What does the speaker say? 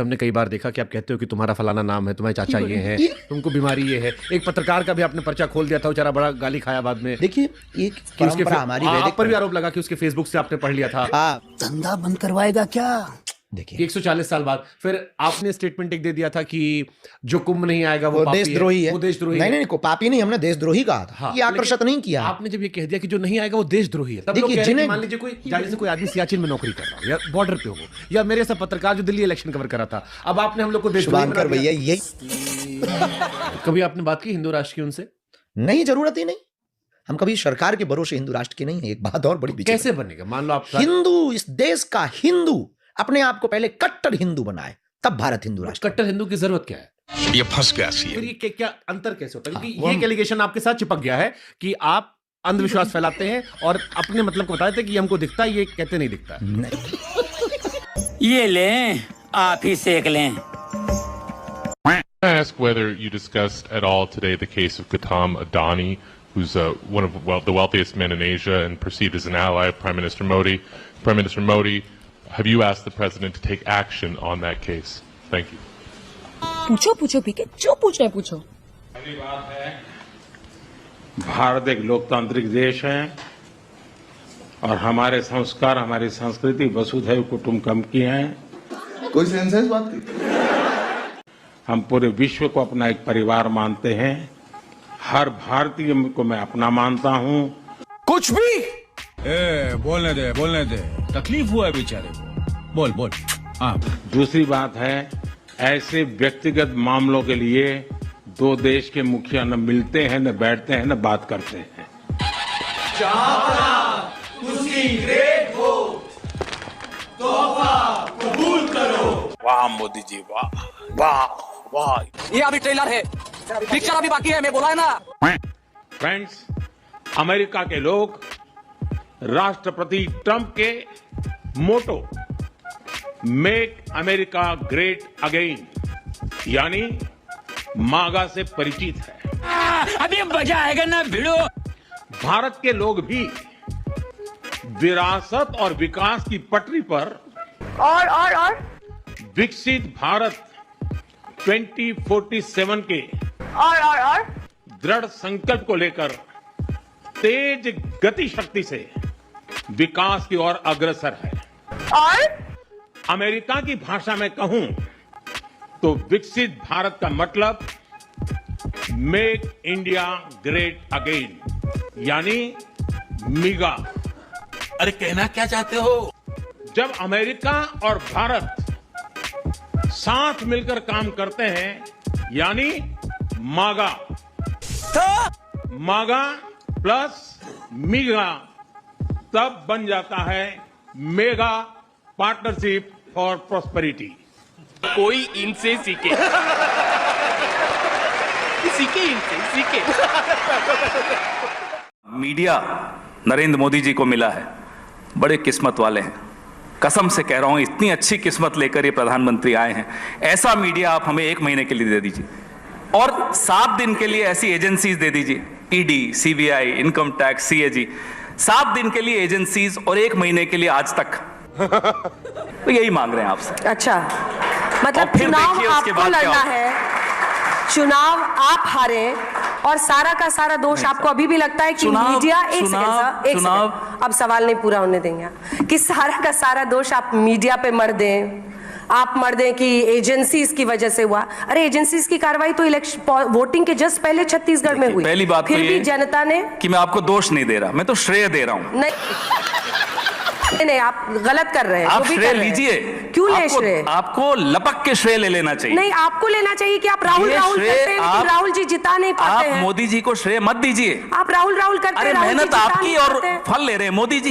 हमने कई बार देखा कि आप कहते हो कि तुम्हारा फलाना नाम है, तुम्हारे चाचा ये है, तुमको बीमारी ये है। एक पत्रकार का भी आपने पर्चा खोल दिया था, बेचारा बड़ा गाली खाया बाद में। देखिए एक कि उसके हमारी आप पर भी आरोप लगा कि उसके फेसबुक से आपने पढ़ लिया था। धंधा बंद करवाएगा क्या? देखिए 140 साल बाद फिर आपने स्टेटमेंट एक दे दिया था कि जो कुंभ नहीं आएगा वो देशद्रोही है। वो देशद्रोही नहीं, पापी नहीं, हमने देशद्रोही कहा था। हाँ, ये आकर्षित नहीं किया। आपने जब ये कह दिया कि जो नहीं आएगा वो देशद्रोही है, तब लोग देखिए कह रहे हैं, मान लीजिए कोई जाने से कोई आदमी सियाचिन में नौकरी कर रहा हो या बॉर्डर पे हो, या मेरे ऐसा पत्रकार जो दिल्ली इलेक्शन कवर कर रहा था, अब आपने हम लोग को देशद्रोही बना दिया। भैया यही कभी आपने बात की हिंदू राष्ट्र की उनसे? नहीं, जरूरत ही नहीं। हम कभी सरकार के भरोसे हिंदू राष्ट्र के नहीं है। एक बात और बड़ी कैसे बनेगा? मान लो आप हिंदू, इस देश का हिंदू अपने आप को पहले कट्टर हिंदू बनाए, तब भारत हिंदू राष्ट्र। कट्टर हिंदू की जरूरत क्या है? ये फंस गया सी फिर ये क्या अंतर कैसे होता है? क्योंकि ये एलिगेशन आपके साथ चिपक गया है कि आप अंधविश्वास फैलाते हैं और अपने मतलब को बताते हैं कि हमको दिखता है, ये कहते नहीं दिखता है। ये लें, आप ही सेक लें। I ask whether you discussed at all today the case of Gautam Adani, who's one of the wealthiest men in Asia and perceived as an ally of Prime Minister Modi. Prime Minister Modi, have you asked the president to take action on that case? Thank you. पूछो पीके, जो पूछना है पूछो। पहली बात है, भारत एक लोकतांत्रिक देश है और हमारे संस्कार, हमारी संस्कृति वसुधैव कुटुंबकम की है। कोई सेंस है इस बात की? हम पूरे विश्व को अपना एक परिवार मानते हैं। हर भारतीय को मैं अपना मानता हूं। कुछ भी बोलने दे तकलीफ हुआ है बेचारे को। बोल हाँ। दूसरी बात है, ऐसे व्यक्तिगत मामलों के लिए दो देश के मुखिया न मिलते हैं, न बैठते हैं, न बात करते हैं। वाह मोदी जी, वाह वाह वाह। ये अभी ट्रेलर है, पिक्चर अभी बाकी है, मैं बोला है ना। फ्रेंड्स, अमेरिका के लोग राष्ट्रपति ट्रंप के मोटो मेक अमेरिका ग्रेट अगेन यानी मागा से परिचित है। अभी मजा आएगा ना भिड़ो। भारत के लोग भी विरासत और विकास की पटरी पर और विकसित भारत 2047 के और दृढ़ संकल्प को लेकर तेज गति शक्ति से विकास की ओर अग्रसर है। अमेरिका की भाषा में कहूं तो विकसित भारत का मतलब मेक इंडिया ग्रेट अगेन यानी मीगा। अरे कहना क्या चाहते हो? जब अमेरिका और भारत साथ मिलकर काम करते हैं यानी मागा, मागा प्लस मीगा, तब बन जाता है मेगा पार्टनरशिप फॉर प्रॉस्पेरिटी। कोई इनसे सीखे, सीखे। मीडिया नरेंद्र मोदी जी को मिला है, बड़े किस्मत वाले हैं। कसम से कह रहा हूं, इतनी अच्छी किस्मत लेकर ये प्रधानमंत्री आए हैं। ऐसा मीडिया आप हमें 1 महीने के लिए दे दीजिए और 7 दिन के लिए ऐसी एजेंसीज दे दीजिए, ED, CBI, income tax, CAG. 7 दिन के लिए एजेंसीज और 1 महीने के लिए आज तक। तो यही मांग रहे हैं आपसे। अच्छा, मतलब चुनाव आपको लड़ना है, चुनाव आप हारे और सारा का सारा दोष आपको अभी भी लगता है कि मीडिया एक सेकंड, अब सवाल नहीं पूरा होने देंगे कि सारा का सारा दोष आप मीडिया पे मर दें, आप मर दें कि एजेंसीज की वजह से हुआ। अरे एजेंसीज की कार्रवाई तो इलेक्शन वोटिंग के जस्ट पहले छत्तीसगढ़ में हुई। पहली बात फिर तो भी जनता ने कि मैं आपको दोष नहीं दे रहा, मैं तो श्रेय दे रहा हूं। नहीं, आप गलत कर रहे हैं। आप श्रेय लीजिए। क्यों ले श्रेय? आपको लपक के श्रेय ले लेना चाहिए। नहीं, आपको लेना चाहिए कि आप राहुल करते हैं, लेकिन राहुल जी जिता नहीं पाते हैं। आप मोदी जी को श्रेय मत दीजिए। आप राहुल करते हैं, अरे मेहनत आपकी और फल ले रहे हैं मोदी जी।